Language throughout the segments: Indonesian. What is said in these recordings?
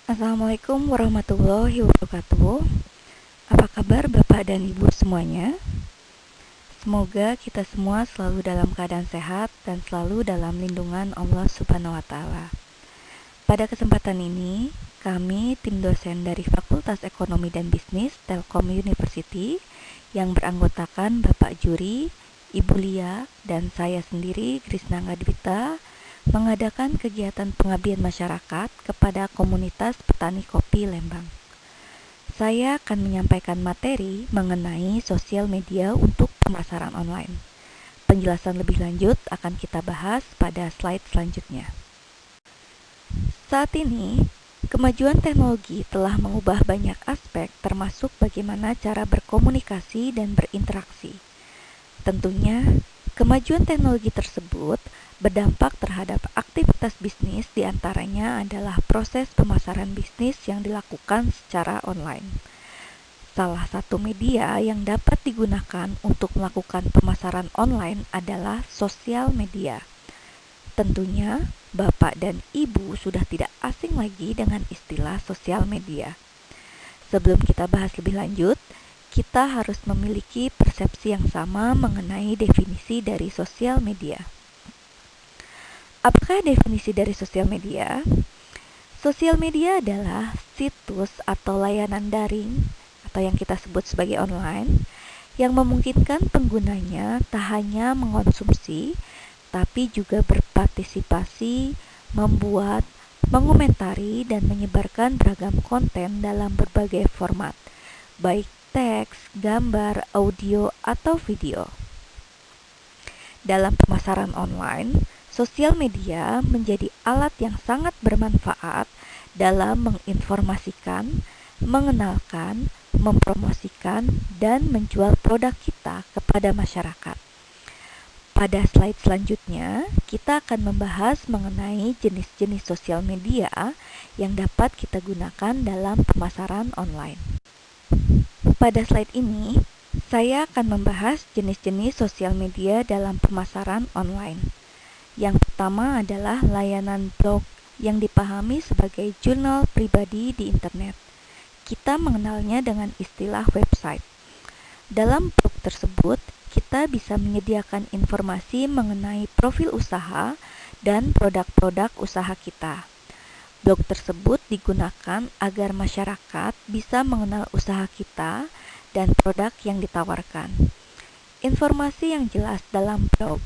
Assalamualaikum warahmatullahi wabarakatuh. Apa kabar Bapak dan Ibu semuanya? Semoga kita semua selalu dalam keadaan sehat dan selalu dalam lindungan Allah Subhanahu wa Ta'ala. Pada kesempatan ini, kami tim dosen dari Fakultas Ekonomi dan Bisnis Telkom University yang beranggotakan Bapak Juri, Ibu Lia, dan saya sendiri Krisnangga Dwita mengadakan kegiatan pengabdian masyarakat kepada komunitas petani kopi Lembang. Saya akan menyampaikan materi mengenai sosial media untuk pemasaran online. Penjelasan lebih lanjut akan kita bahas pada slide selanjutnya. Saat ini, kemajuan teknologi telah mengubah banyak aspek termasuk bagaimana cara berkomunikasi dan berinteraksi. Tentunya, kemajuan teknologi tersebut berdampak terhadap aktivitas bisnis, diantaranya adalah proses pemasaran bisnis yang dilakukan secara online. Salah satu media yang dapat digunakan untuk melakukan pemasaran online adalah sosial media. Tentunya, Bapak dan Ibu sudah tidak asing lagi dengan istilah sosial media. Sebelum kita bahas lebih lanjut, kita harus memiliki persepsi yang sama mengenai definisi dari sosial media. Apakah definisi dari sosial media? Sosial media adalah situs atau layanan daring atau yang kita sebut sebagai online yang memungkinkan penggunanya tak hanya mengonsumsi tapi juga berpartisipasi, membuat, mengomentari, dan menyebarkan beragam konten dalam berbagai format, baik teks, gambar, audio, atau video. Dalam pemasaran online, sosial media menjadi alat yang sangat bermanfaat dalam menginformasikan, mengenalkan, mempromosikan, dan menjual produk kita kepada masyarakat. Pada slide selanjutnya, kita akan membahas mengenai jenis-jenis sosial media yang dapat kita gunakan dalam pemasaran online. Pada slide ini, saya akan membahas jenis-jenis sosial media dalam pemasaran online. Yang pertama adalah layanan blog yang dipahami sebagai jurnal pribadi di internet. Kita mengenalnya dengan istilah website. Dalam blog tersebut, kita bisa menyediakan informasi mengenai profil usaha dan produk-produk usaha kita. Blog tersebut digunakan agar masyarakat bisa mengenal usaha kita dan produk yang ditawarkan. Informasi yang jelas dalam blog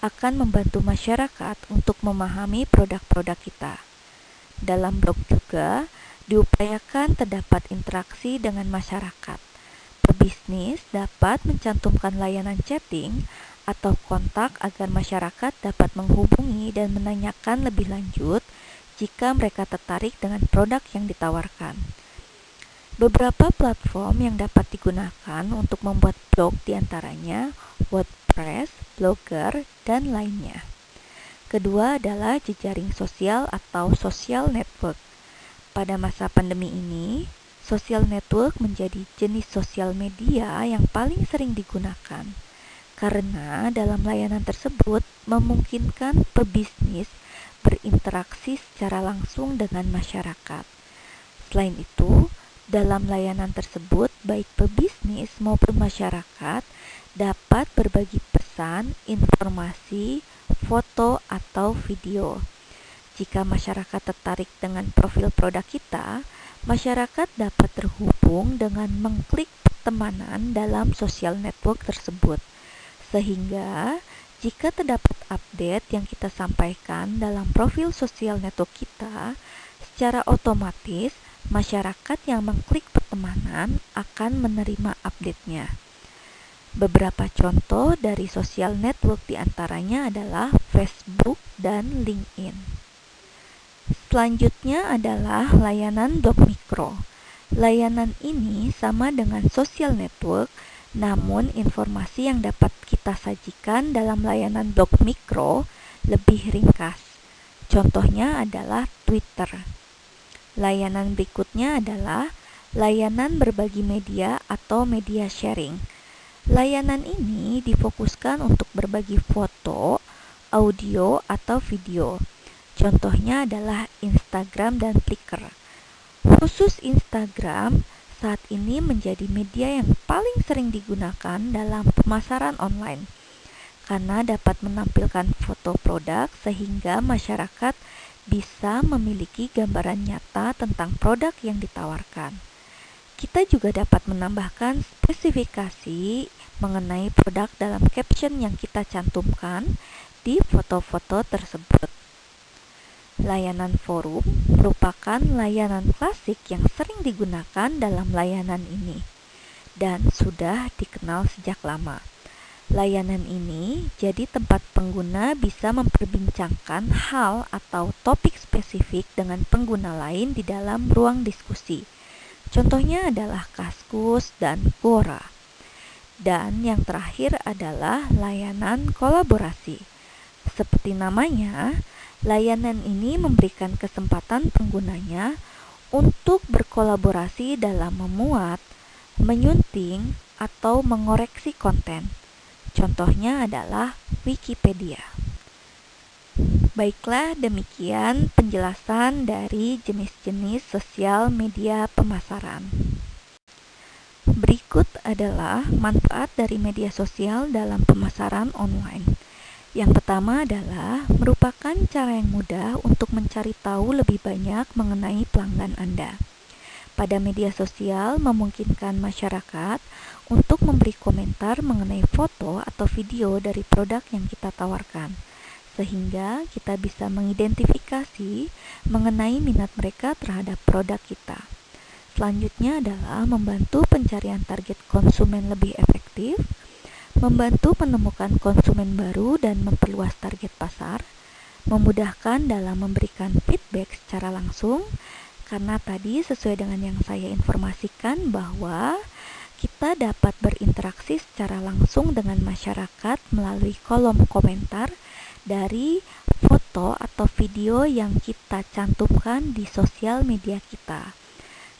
akan membantu masyarakat untuk memahami produk-produk kita. Dalam blog juga diupayakan terdapat interaksi dengan masyarakat. Pebisnis dapat mencantumkan layanan chatting atau kontak agar masyarakat dapat menghubungi dan menanyakan lebih lanjut jika mereka tertarik dengan produk yang ditawarkan. Beberapa platform yang dapat digunakan untuk membuat blog diantaranya WordPress, Blogger, dan lainnya. Kedua adalah jejaring sosial atau social network. Pada masa pandemi ini, social network menjadi jenis sosial media yang paling sering digunakan karena dalam layanan tersebut memungkinkan pebisnis berinteraksi secara langsung dengan masyarakat. Selain itu, dalam layanan tersebut, baik pebisnis maupun masyarakat dapat berbagi pesan, informasi, foto, atau video. Jika masyarakat tertarik dengan profil produk kita, masyarakat dapat terhubung dengan mengklik pertemanan dalam sosial network tersebut. Sehingga, jika terdapat update yang kita sampaikan dalam profil sosial network kita, secara otomatis masyarakat yang mengklik pertemanan akan menerima update-nya. Beberapa contoh dari sosial network diantaranya adalah Facebook dan LinkedIn. Selanjutnya adalah layanan blog mikro. Layanan ini sama dengan sosial network, namun informasi yang dapat kita sajikan dalam layanan blog mikro lebih ringkas. Contohnya adalah Twitter. Layanan berikutnya adalah layanan berbagi media atau media sharing. Layanan ini difokuskan untuk berbagi foto, audio, atau video. Contohnya adalah Instagram dan Flickr. Khusus Instagram saat ini menjadi media yang paling sering digunakan dalam pemasaran online karena dapat menampilkan foto produk sehingga masyarakat bisa memiliki gambaran nyata tentang produk yang ditawarkan. Kita juga dapat menambahkan spesifikasi mengenai produk dalam caption yang kita cantumkan di foto-foto tersebut. Layanan forum merupakan layanan klasik yang sering digunakan dalam layanan ini dan sudah dikenal sejak lama. Layanan ini jadi tempat pengguna bisa memperbincangkan hal atau topik spesifik dengan pengguna lain di dalam ruang diskusi. Contohnya adalah Kaskus dan Quora. Dan yang terakhir adalah layanan kolaborasi. Seperti namanya, layanan ini memberikan kesempatan penggunanya untuk berkolaborasi dalam memuat, menyunting, atau mengoreksi konten. Contohnya adalah Wikipedia. Baiklah, demikian penjelasan dari jenis-jenis sosial media pemasaran. Berikut adalah manfaat dari media sosial dalam pemasaran online. Yang pertama adalah merupakan cara yang mudah untuk mencari tahu lebih banyak mengenai pelanggan Anda. Pada media sosial memungkinkan masyarakat untuk memberi komentar mengenai foto atau video dari produk yang kita tawarkan, sehingga kita bisa mengidentifikasi mengenai minat mereka terhadap produk kita. Selanjutnya adalah membantu pencarian target konsumen lebih efektif, membantu menemukan konsumen baru dan memperluas target pasar, memudahkan dalam memberikan feedback secara langsung, karena tadi sesuai dengan yang saya informasikan bahwa kita dapat berinteraksi secara langsung dengan masyarakat melalui kolom komentar dari foto atau video yang kita cantumkan di sosial media kita.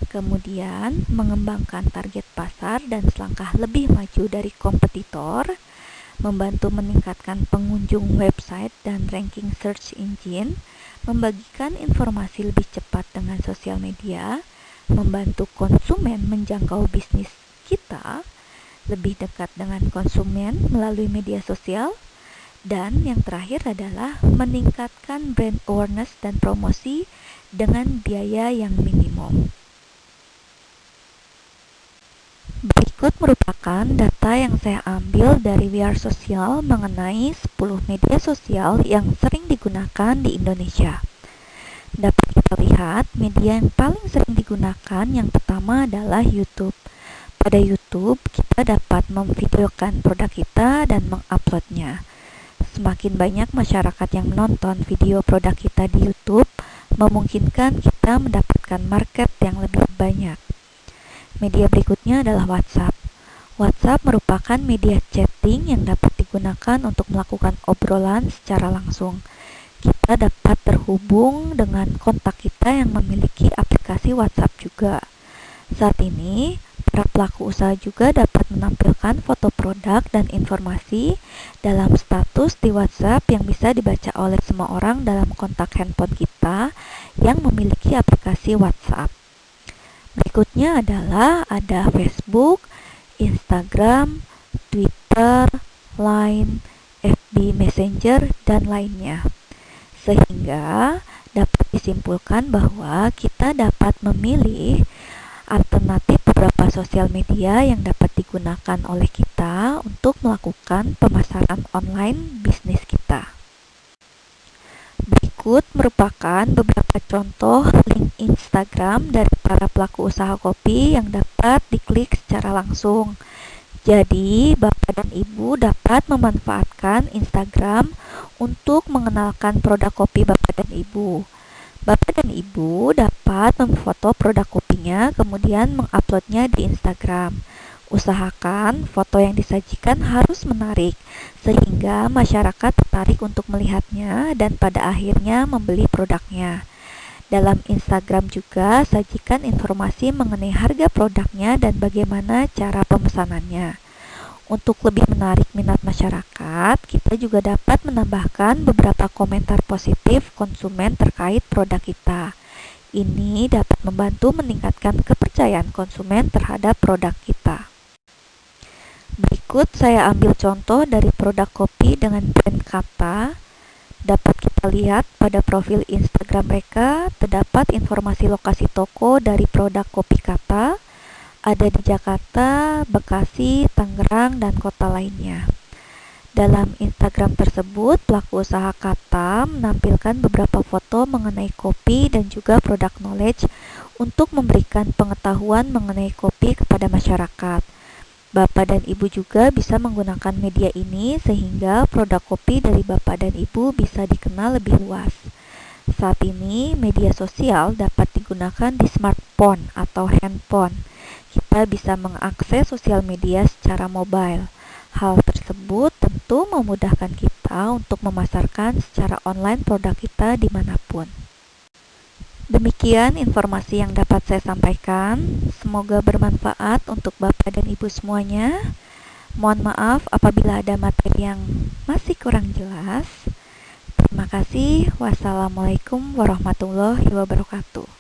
Kemudian mengembangkan target pasar dan selangkah lebih maju dari kompetitor, membantu meningkatkan pengunjung website dan ranking search engine, membagikan informasi lebih cepat dengan sosial media, membantu konsumen menjangkau bisnis kita, lebih dekat dengan konsumen melalui media sosial, dan yang terakhir adalah meningkatkan brand awareness dan promosi dengan biaya yang minimum. Berikut merupakan data yang saya ambil dari We Are Social mengenai 10 media sosial yang sering digunakan di Indonesia. Dapat kita lihat, media yang paling sering digunakan yang pertama adalah YouTube. Pada YouTube, kita dapat memvideokan produk kita dan menguploadnya. Semakin banyak masyarakat yang menonton video produk kita di YouTube, memungkinkan kita mendapatkan market yang lebih banyak. Media berikutnya adalah WhatsApp. WhatsApp merupakan media chatting yang dapat digunakan untuk melakukan obrolan secara langsung. Kita dapat terhubung dengan kontak kita yang memiliki aplikasi WhatsApp juga. Saat ini, para pelaku usaha juga dapat menampilkan foto produk dan informasi dalam status di WhatsApp yang bisa dibaca oleh semua orang dalam kontak handphone kita yang memiliki aplikasi WhatsApp. Berikutnya adalah ada Facebook, Instagram, Twitter, Line, FB Messenger, dan lainnya. Sehingga dapat disimpulkan bahwa kita dapat memilih alternatif beberapa sosial media yang dapat digunakan oleh kita untuk melakukan pemasaran online bisnis kita. Berikut merupakan beberapa contoh link Instagram dari para pelaku usaha kopi yang dapat diklik secara langsung. Jadi, Bapak dan Ibu dapat memanfaatkan Instagram untuk mengenalkan produk kopi Bapak dan Ibu. Bapak dan Ibu dapat memfoto produk kopinya, kemudian menguploadnya di Instagram. Usahakan foto yang disajikan harus menarik, sehingga masyarakat tertarik untuk melihatnya dan pada akhirnya membeli produknya. Dalam Instagram juga sajikan informasi mengenai harga produknya dan bagaimana cara pemesanannya. Untuk lebih menarik minat masyarakat, kita juga dapat menambahkan beberapa komentar positif konsumen terkait produk kita. ini dapat membantu meningkatkan kepercayaan konsumen terhadap produk kita. Berikut saya ambil contoh dari produk kopi dengan brand Kata. Dapat kita lihat pada profil Instagram mereka terdapat informasi lokasi toko dari produk kopi Kata, ada di Jakarta, Bekasi, Tangerang, dan kota lainnya. Dalam Instagram tersebut, pelaku usaha Kata menampilkan beberapa foto mengenai kopi dan juga produk knowledge untuk memberikan pengetahuan mengenai kopi kepada masyarakat. Bapak dan Ibu juga bisa menggunakan media ini sehingga produk kopi dari Bapak dan Ibu bisa dikenal lebih luas. Saat ini, media sosial dapat digunakan di smartphone atau handphone. Kita bisa mengakses sosial media secara mobile. Hal tersebut tentu memudahkan kita untuk memasarkan secara online produk kita dimanapun. Demikian informasi yang dapat saya sampaikan. Semoga bermanfaat untuk Bapak dan Ibu semuanya. Mohon maaf apabila ada materi yang masih kurang jelas. Terima kasih. Wassalamualaikum warahmatullahi wabarakatuh.